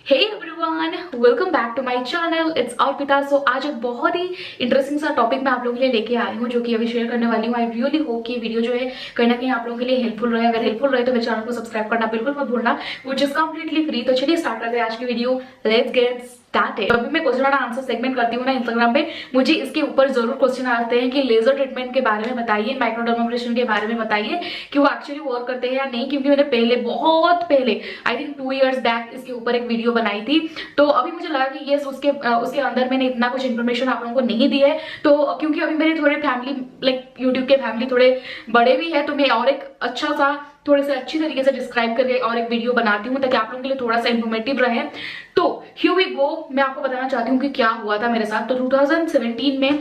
Hey everyone, welcome back to my channel. It's Arpita. So आज एक बहुत ही इंटरेस्टिंग सा टॉपिक मैं आप लोगों के लिए लेके आई हूँ, जो कि अभी शेयर करने वाली हूँ। आई रियली होप कि वीडियो जो है कहीं ना कहीं आप लोगों के लिए हेल्पफुल रहे। अगर हेल्पफुल रहे तो मेरे चैनल को सब्सक्राइब करना बिल्कुल मत भूलना, विच इज कम्प्लीटली फ्री। तो चलिए स्टार्ट करते हैं आज की वीडियो। Let's get started. अभी मैं क्वेश्चन एंड आंसर सेगमेंट करती हूँ ना इंस्टाग्राम पे, मुझे इसके ऊपर जरूर क्वेश्चन आते हैं कि लेजर ट्रीटमेंट के बारे में बताइए, माइक्रोडर्माब्रेशन के बारे में बताइए कि वो एक्चुअली वर्क करते हैं या नहीं। क्योंकि मैंने पहले, बहुत पहले, आई थिंक 2 years बैक इसके ऊपर एक वीडियो बनाई थी। तो अभी मुझे लगा कि ये उसके अंदर मैंने इतना कुछ इन्फॉर्मेशन आप लोगों को नहीं दी है। तो क्योंकि अभी मेरे थोड़े फैमिली, लाइक यूट्यूब के फैमिली थोड़े बड़े भी है, तो मैं और एक अच्छा सा, थोड़े से अच्छी तरीके से डिस्क्राइब करके और एक वीडियो बनाती हूँ ताकि आप लोगों के लिए थोड़ा सा इन्फॉर्मेटिव रहे। तो हियर वी गो। मैं आपको बताना चाहती हूँ कि क्या हुआ था मेरे साथ। तो 2017 में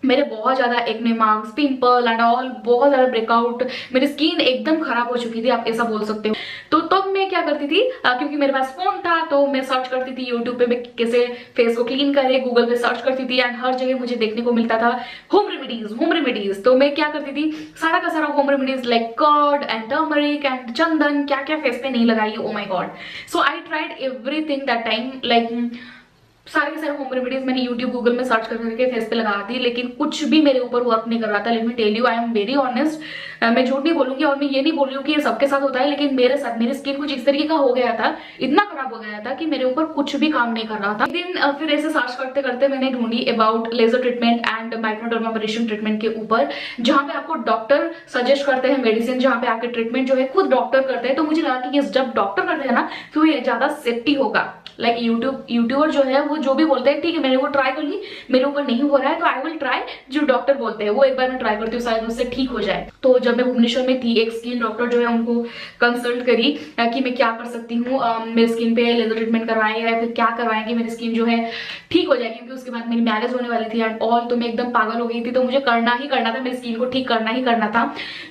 मेरे बहुत ज्यादा acne marks, pimple and all, बहुत ज्यादा ब्रेकआउट, मेरी स्किन एकदम खराब हो चुकी थी, आप ऐसा बोल सकते हो। तो तब मैं क्या करती थी, क्योंकि मेरे पास फोन था, तो मैं सर्च करती थी यूट्यूब पे मैं कैसे फेस को क्लीन करे, गूगल पे सर्च करती थी एंड हर जगह मुझे देखने को मिलता था होम रेमेडीज, होम रेमेडीज। तो मैं क्या करती थी, सारा का सारा home remedies like curd and turmeric and chandan, क्या क्या फेस पे नहीं लगाई, oh my god. So I tried everything that time, like सारे के सारे होम रेमेडीज मैंने यूट्यूब गूगल में सर्च करके फेस पे लगा दी, लेकिन कुछ भी मेरे ऊपर वर्क नहीं कर रहा था। Let me tell you, I am very honest, मैं झूठ नहीं बोलूंगी और मैं ये नहीं बोल रही हूँ कि ये सबके साथ होता है, लेकिन मेरे साथ मेरी स्किन कुछ इस तरीके का हो गया था, इतना खराब हो गया था कि मेरे ऊपर कुछ भी काम नहीं कर रहा था। एक दिन फिर ऐसे सर्च करते करते मैंने ढूंढी about laser treatment and microdermabrasion treatment के ऊपर, जहाँ पे आपको डॉक्टर सजेस्ट करते हैं मेडिसिन, जहाँ पे आपके ट्रीटमेंट जो है खुद डॉक्टर करते हैं। तो मुझे लगा कि जब डॉक्टर करते हैं ना तो ये ज्यादा सेफ्टी होगा। लाइक यूट्यूबर जो है वो जो भी बोलते हैं, ठीक है मैंने वो ट्राई कर ली, मेरे ऊपर नहीं हो रहा है तो आई विल ट्राई जो डॉक्टर बोलते हैं, वो एक बार मैं ट्राई करती हूँ, शायद उससे ठीक हो जाए। तो जब मैं भुवनेश्वर में थी, एक स्किन डॉक्टर जो है उनको कंसल्ट करी कि मैं क्या कर सकती हूँ, मेरी स्किन पे लेजर ट्रीटमेंट करवाएं या फिर क्या करवाएं कि मेरी स्किन जो है ठीक हो जाए। क्योंकि उसके बाद मेरी मैरिज होने वाली थी एंड ऑल, तो मैं एकदम पागल हो गई थी, तो मुझे करना ही करना था, मेरी स्किन को ठीक करना ही करना था।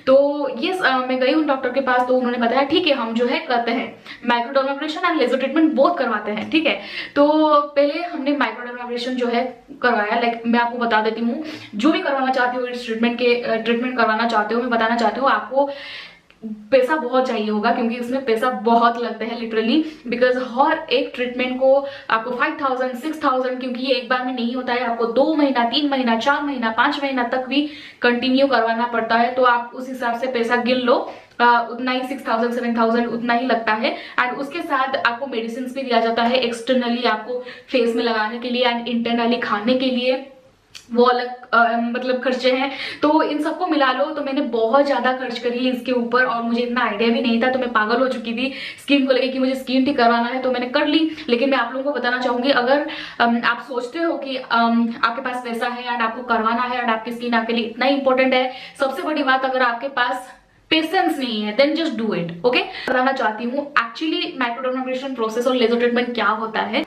तो यस, मैं गई उन डॉक्टर के पास, तो उन्होंने बताया ठीक है हम जो है करते हैं माइक्रोडर्माब्रेशन एंड लेजर ट्रीटमेंट बोथ करवाते हैं, ठीक है। तो पहले हमने माइक्रोडर्माब्रेशन जो है करवाया। लाइक मैं आपको बता देती हूँ, जो भी करवाना चाहती हो इस ट्रीटमेंट करवाना चाहते हो, मैं बताना चाहती हूँ आपको पैसा बहुत चाहिए होगा, क्योंकि इसमें पैसा बहुत लगता है लिटरली। बिकॉज हर एक ट्रीटमेंट को आपको 5000 6000, क्योंकि ये एक बार में नहीं होता है, आपको 2 महीना 3 महीना 4 महीना 5 महीना तक भी कंटिन्यू करवाना पड़ता है। तो आप उस हिसाब से पैसा गिन लो, उतना ही 6000 7000 उतना ही लगता है। एंड उसके साथ आपको मेडिसिन भी दिया जाता है एक्सटर्नली, आपको फेस में लगाने के लिए एंड इंटरनली खाने के लिए, वो अलग मतलब खर्चे हैं। तो इन सबको मिला लो, तो मैंने बहुत ज्यादा खर्च करी इसके ऊपर और मुझे इतना आइडिया भी नहीं था। तो मैं पागल हो चुकी थी स्किन को लेके कि मुझे स्किन ठीक करवाना है, तो मैंने कर ली। लेकिन मैं आप लोगों को बताना चाहूंगी, अगर आप सोचते हो कि आपके पास पैसा है एंड आपको करवाना है एंड आपकी स्किन आपके लिए इतना इंपॉर्टेंट है, सबसे बड़ी बात, अगर आपके पास पेशेंस नहीं है then just do it, okay. बताना चाहती हूँ एक्चुअली माइक्रोडर्माब्रेशन प्रोसेस और लेजर ट्रीटमेंट क्या होता है।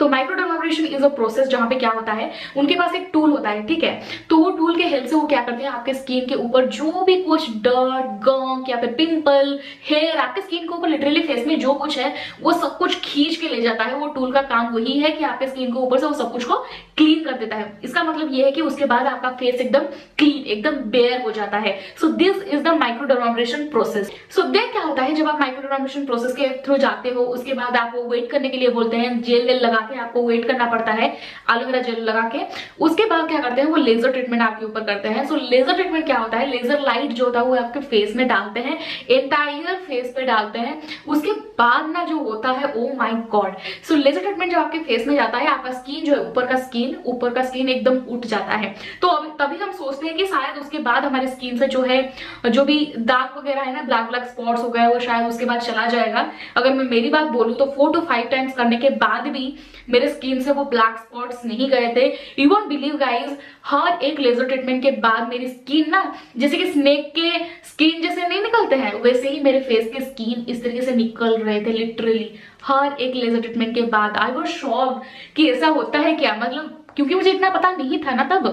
तो माइक्रोडर्माब्रेशन इज अ प्रोसेस जहां पे क्या होता है, उनके पास एक टूल होता है, ठीक है। तो वो टूल के हेल्प से वो क्या करते हैं, आपके स्किन के ऊपर जो भी कुछ डर्ट, गंक या फिर पिंपल, हेयर, आपके स्किन के ऊपर लिटरली फेस में जो कुछ है वो सब कुछ खींच के ले जाता है। वो टूल का काम वही है कि आपके स्किन के ऊपर से वो सब कुछ को क्लीन कर देता है। इसका मतलब ये है कि उसके बाद आपका फेस एकदम क्लीन, एकदम बेयर हो जाता है। So this is the microdermabrasion process. So then क्या होता है, जब आप माइक्रोडर्माब्रेशन प्रोसेस के थ्रू जाते हो, उसके बाद आपको वेट करने के लिए बोलते हैं, जेल वेल लगा के आपको वेट करना पड़ता है, एलोवेरा जेल लगा के। उसके बाद क्या करते हैं, वो लेजर ट्रीटमेंट आपके ऊपर करते हैं। सो लेजर ट्रीटमेंट क्या होता है, लेजर लाइट जो होता है वो आपके फेस में डालते हैं, एंटायर फेस पे डालते हैं। उसके बाद ना जो होता है, oh my god, so laser treatment जब आपके फेस में जाता है, आपका स्किन जो है ऊपर का स्किन एकदम उठ जाता है। तो तभी हम सोचते हैं कि शायद उसके बाद हमारी स्किन से जो है, जो भी दाग वगैरह है ना, ब्लैक ब्लैक स्पॉट्स हो गए, वो शायद उसके बाद चला जाएगा। अगर मैं मेरी बात बोलूं तो 4 to 5 टाइम्स करने के बाद भी मेरे स्किन से वो ब्लैक स्पॉट्स नहीं गए थे। यू वोंट बिलीव गाइज, हर एक लेजर ट्रीटमेंट के बाद मेरी स्किन ना, जैसे कि स्नेक के स्किन जैसे नहीं निकलते हैं, वैसे ही मेरे फेस के स्किन इस तरीके से निकल रहे थे लिटरली हर एक लेजर ट्रीटमेंट के बाद। आई वाज शॉक्ड कि ऐसा होता है क्या, मतलब क्योंकि मुझे इतना पता नहीं था ना तब।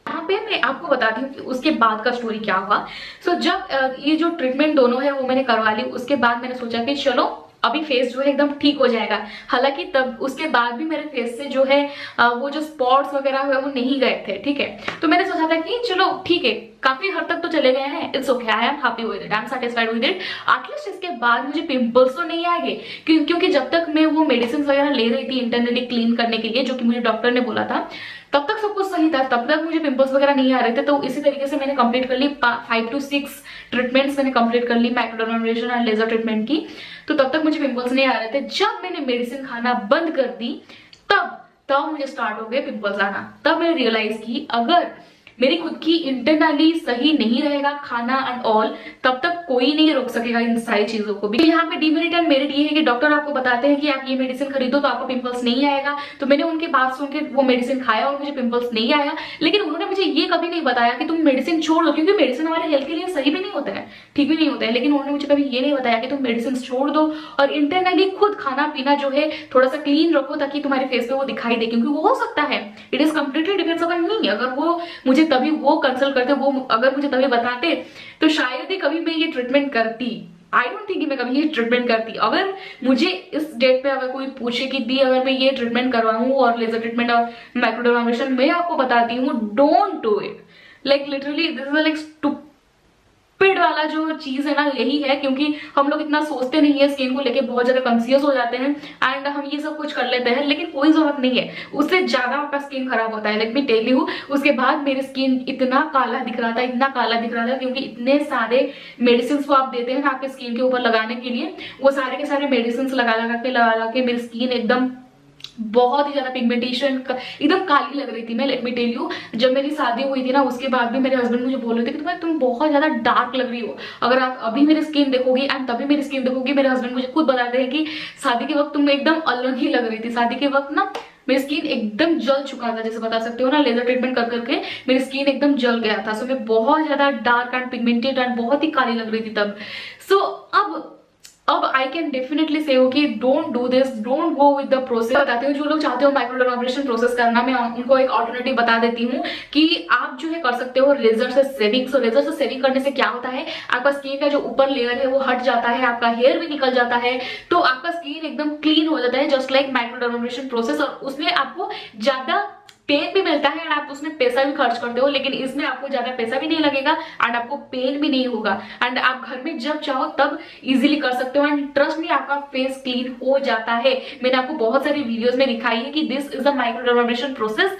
यहाँ पे मैं आपको बताती हूँ कि उसके बाद का स्टोरी क्या हुआ। सो जब ये जो ट्रीटमेंट दोनों है वो मैंने करवा ली, उसके बाद मैंने सोचा कि चलो अभी फेस जो है एकदम ठीक हो जाएगा। हालांकि तब उसके बाद भी मेरे फेस से जो है वो जो स्पॉट्स वगैरह हुए वो नहीं गए थे, ठीक है। तो मैंने सोचा था कि चलो ठीक है, काफी हद तक तो चले गए हैं, it's okay, I am happy with it, I am satisfied with it. At least इसके बाद मुझे पिंपल्स तो नहीं आएंगे, क्योंकि जब तक मैं वो मेडिसिन वगैरह ले रही थी इंटरनली क्लीन करने के लिए, जो कि मुझे डॉक्टर ने बोला था, तब तक सब कुछ सही था, तब तक मुझे पिंपल्स वगैरह नहीं आ रहे थे। तो इसी तरीके से मैंने कंप्लीट कर ली 5 to 6 ट्रीटमेंट्स मैंने कंप्लीट कर ली माइक्रोडर्माब्रेशन और लेजर ट्रीटमेंट की। तो तब तक मुझे पिंपल्स नहीं आ रहे थे। जब मैंने मेडिसिन खाना बंद कर दी तब तब मुझे स्टार्ट हो गए पिंपल्स आना। तब मैंने रियलाइज की अगर मेरी खुद की इंटरनली सही नहीं रहेगा खाना एंड ऑल, तब तक कोई नहीं रोक सकेगा इन सारी चीजों को भी। यहाँ पे डिमेरिट एंड मेरिट ये है कि डॉक्टर आपको बताते हैं कि आप ये मेडिसिन खरीदो तो आपको पिंपल्स नहीं आएगा। तो मैंने उनकी बात सुन के वो मेडिसिन खाया और मुझे पिंपल्स नहीं आया। लेकिन उन्होंने मुझे ये कभी नहीं बताया कि तुम मेडिसिन छोड़ दो, क्योंकि मेडिसिन हमारे हेल्थ के लिए सही भी नहीं होता है, ठीक भी नहीं होता है। लेकिन उन्होंने मुझे कभी ये नहीं बताया कि तुम मेडिसिन छोड़ दो और इंटरनली खुद खाना पीना जो है थोड़ा सा क्लीन रखो, ताकि तुम्हारे फेस पे वो दिखाई दे। क्योंकि वो हो सकता है, it is completely depends upon मी। अगर वो मुझे तभी वो कंसल्ट करते, वो अगर मुझे तभी बताते, तो शायद ही कभी मैं ये ट्रीटमेंट करती। आई डोंट थिंक मैं कभी ये ट्रीटमेंट करती। अगर मुझे इस डेट पे अगर कोई पूछे कि दी अगर मैं ये ट्रीटमेंट करवाऊं और लेजर ट्रीटमेंट और माइक्रोडर्माब्रेशन, मैं आपको बताती हूँ don't do it. Like literally this is like पिड वाला जो चीज है ना, यही है। क्योंकि हम लोग इतना सोचते नहीं है स्किन को लेके, बहुत ज्यादा कॉन्शियस हो जाते हैं एंड हम ये सब कुछ कर लेते हैं, लेकिन कोई जरूरत नहीं है, उससे ज्यादा आपका स्किन खराब होता है। लेट मी टेल यू, उसके बाद मेरी स्किन इतना काला दिख रहा था, इतना काला दिख रहा था, क्योंकि इतने सारे मेडिसिन वो आप देते हैं ना आपके स्किन के ऊपर लगाने के लिए, वो सारे के सारे मेडिसिन लगा के मेरी स्किन एकदम बहुत ही ज्यादा पिगमेंटेशन एकदम काली लग रही थी मैं। लेट मी टेल यू, जब मेरी शादी हुई थी ना, उसके बाद भी मेरे हस्बैंड मुझे बोल रहे थे कि तुम बहुत ज्यादा डार्क लग रही हो। अगर आप अभी मेरी स्किन देखोगी एंड तभी मेरी स्किन देखोगी, मेरे हस्बैंड मुझे खुद बताते हैं कि शादी के वक्त तुम एकदम अलग ही लग रही थी। शादी के वक्त ना मेरी स्किन एकदम जल चुका था, जैसे बता सकते हो ना, लेजर ट्रीटमेंट कर करके मेरी स्किन एकदम जल गया था। सो मैं बहुत ज्यादा डार्क एंड पिगमेंटेड एंड बहुत ही काली लग रही थी तब। सो अब आई कैन डेफिनेटली से हो कि don't do this, don't go with the process. बताती हूँ जो लोग चाहते हो माइक्रोडर्माब्रेशन प्रोसेस करना, मैं उनको एक ऑल्टरनेटिव बता देती हूँ कि आप जो है कर सकते हो लेजर से सेविंग। सो लेजर से सेविंग करने से क्या होता है, आपका स्किन का जो ऊपर लेयर है वो हट जाता है, आपका हेयर भी निकल जाता है, तो आपका स्किन एकदम क्लीन हो जाता है, जस्ट लाइक माइक्रोडर्माब्रेशन प्रोसेस। और उसमें आपको ज्यादा पेन भी मिलता है एंड आप उसमें पैसा भी खर्च करते हो, लेकिन इसमें आपको ज्यादा पैसा भी नहीं लगेगा एंड आपको पेन भी नहीं होगा एंड आप घर में जब चाहो तब इजीली कर सकते हो एंड ट्रस्ट में आपका फेस क्लीन हो जाता है। मैंने आपको बहुत सारी वीडियोस में दिखाई है कि दिस इज अ माइक्रोडर्माब्रेशन प्रोसेस,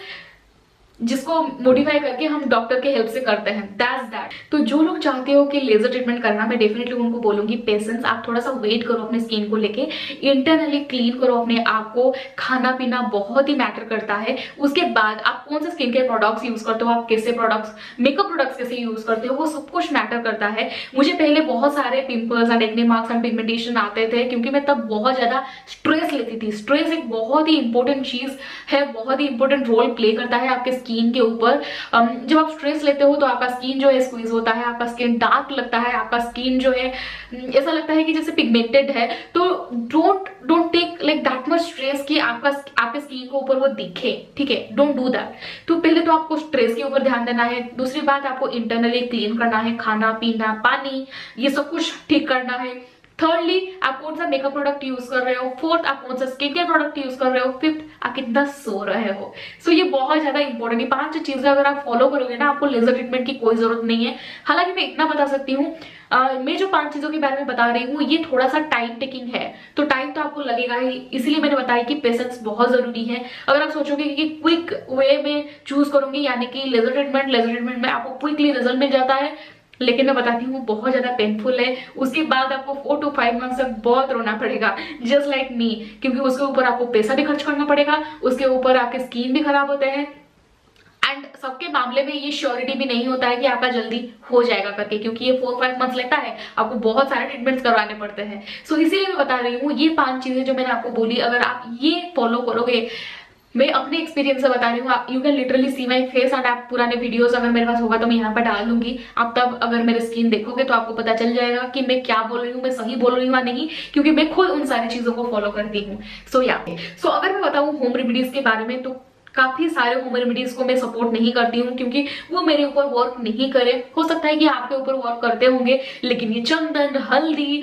जिसको मॉडिफाई करके हम डॉक्टर के हेल्प से करते हैं, दैट्स दैट। तो जो लोग चाहते हो कि लेजर ट्रीटमेंट करना, मैं डेफिनेटली उनको बोलूंगी पेशेंस, आप थोड़ा सा वेट करो अपने स्किन को लेके, इंटरनली क्लीन करो अपने आप को, खाना पीना बहुत ही मैटर करता है। उसके बाद आप कौन से स्किन केयर प्रोडक्ट्स यूज करते हो, आप कैसे प्रोडक्ट्स, मेकअप प्रोडक्ट्स कैसे यूज करते हो, वो सब कुछ मैटर करता है। मुझे पहले बहुत सारे pimples and acne marks and pigmentation आते थे, क्योंकि मैं तब बहुत ज्यादा स्ट्रेस लेती थी। स्ट्रेस एक बहुत ही इंपॉर्टेंट चीज है, बहुत ही इंपॉर्टेंट रोल प्ले करता है आपके स्किन के ऊपर। जब आप स्ट्रेस लेते हो तो आपका स्किन जो है स्क्वीज होता है, आपका स्किन डार्क लगता है, आपका स्किन जो है ऐसा लगता है कि जैसे पिगमेंटेड है। तो don't take like that much stress कि आपके स्किन के ऊपर वो दिखे, ठीक है, डोंट डू दैट। तो पहले तो आपको स्ट्रेस के ऊपर ध्यान देना है, दूसरी बात आपको इंटरनली क्लीन करना है, खाना पीना पानी ये सब कुछ ठीक करना है। थर्डली आप कौन सा मेकअप प्रोडक्ट यूज कर रहे हो, फोर्थ आप कौन सा स्किन केयर प्रोडक्ट यूज कर रहे हो, फिफ्थ आप कितना सो रहे हो। सो ये बहुत ज्यादा इंपॉर्टेंट है। 5 चीजें अगर आप फॉलो करोगे ना, आपको लेजर ट्रीटमेंट की कोई जरूरत नहीं है। हालांकि मैं इतना बता सकती हूँ, मैं जो 5 चीजों के बारे में बता रही हूँ ये थोड़ा सा टाइम टेकिंग है, तो टाइम तो आपको लगेगा ही, इसीलिए मैंने बताया कि पेशेंस बहुत जरूरी है। अगर आप सोचोगे कि क्विक वे में चूज करूंगी, यानी कि लेजर ट्रीटमेंट में आपको क्विकली रिजल्ट मिल जाता है, लेकिन मैं बताती हूँ बहुत ज्यादा पेनफुल है। उसके बाद आपको 4 to 5 मंथ तक बहुत रोना पड़ेगा, जस्ट लाइक मी, क्योंकि उसके ऊपर आपको पैसा भी खर्च करना पड़ेगा, उसके ऊपर आपके स्किन भी खराब होते हैं एंड सबके मामले में ये श्योरिटी भी नहीं होता है कि आपका जल्दी हो जाएगा करके, क्योंकि ये 4-5 मंथ्स लेता है, आपको बहुत सारे ट्रीटमेंट्स करवाने पड़ते हैं। सो इसीलिए मैं बता रही हूँ ये 5 चीजें जो मैंने आपको बोली, अगर आप ये फॉलो करोगे, मैं अपने एक्सपीरियंस से बता रही हूँ, you can literally see my face and आप पुराने वीडियोस अगर मेरे पास होगा तो मैं यहाँ पर डाल दूंगी, आप तब अगर मेरे स्किन देखोगे तो आपको पता चल जाएगा कि मैं क्या बोल रही हूँ, मैं सही बोल रही हूँ या नहीं, क्योंकि मैं खुद उन सारी चीजों को फॉलो करती हूँ। सो अगर मैं बताऊँ होम रेमेडीज के बारे में, तो काफी सारे होम रेमेडीज को मैं सपोर्ट नहीं करती हूँ, क्योंकि वो मेरे ऊपर वर्क नहीं करे। हो सकता है कि आपके ऊपर वर्क करते होंगे, लेकिन ये चंदन, हल्दी,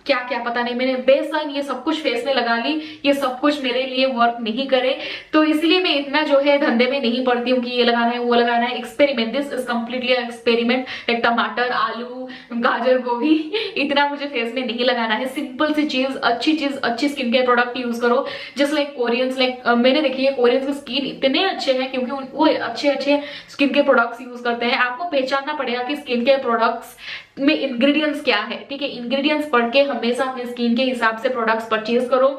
क्या क्या पता नहीं, मैंने बेसन ये सब कुछ फेस में लगा ली, ये सब कुछ मेरे लिए वर्क नहीं करे, तो इसलिए मैं इतना जो है धंधे में नहीं पड़ती हूँ कि ये लगाना है वो लगाना है। Experiment, this is completely experiment. Like टमाटर, आलू, गाजर, गोभी इतना मुझे फेस में नहीं लगाना है। सिंपल सी चीज, अच्छी स्किन केयर प्रोडक्ट यूज करो। जस्ट लाइक कोरियंस, लाइक मैंने देखी है कोरियंस की स्किन इतने अच्छे हैं क्योंकि वो अच्छे स्किन केयर प्रोडक्ट्स यूज करते हैं। आपको पहचानना पड़ेगा कि स्किन केयर प्रोडक्ट्स में इंग्रेडिएंट्स क्या है, ठीक है। इंग्रेडिएंट्स पढ़ के हमेशा अपने स्किन के हिसाब से प्रोडक्ट्स परचेज करो।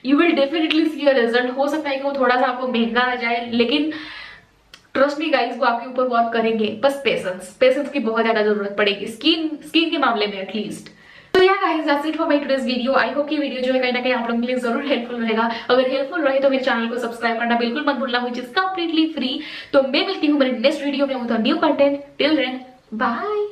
You will definitely see a result. हो सकता है कि वो थोड़ा सा आपको महंगा आ जाए, लेकिन ट्रस्ट मी गाइस, वो आपके ऊपर वर्क करेंगे। बस पेशेंस की बहुत ज्यादा जरूरत पड़ेगी स्किन के मामले में एटलीस्ट। तो या guys, that's it for my today's video. I hope कि वीडियो जो है कहीं ना कहीं आप लोगों के लिए जरूर हेल्पफुल रहेगा। अगर हेल्पफुल रहे तो मेरे चैनल को सब्सक्राइब करना बिल्कुल मत भूलना, व्हिच इज कंप्लीटली फ्री। तो मैं मिलती हूँ मेरे नेक्स्ट वीडियो में with a new content. Till then bye.